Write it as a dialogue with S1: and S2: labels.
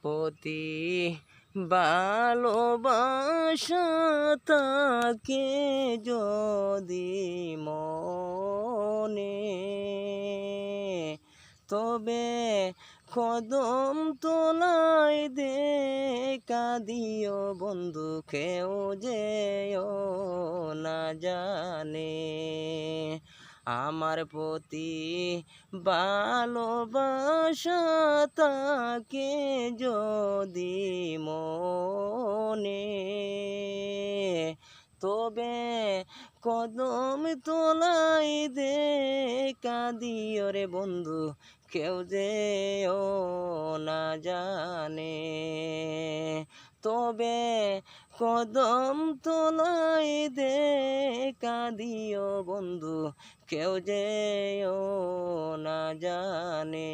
S1: প্রতি ভালোবাসা তাকে যদি মনে, তবে কদম তোলাই দেখা দিও বন্ধু, কেউ যেও না জানে। আমার প্রতি ভালোবাসা তাকে যদি মনে, তবে কদম তোলাই দেখা দিও রে বন্ধু, কেউ যেও না জানে। তবে কদম তোলাই দেখা দিও বন্ধু, কেউ যেও না জানে।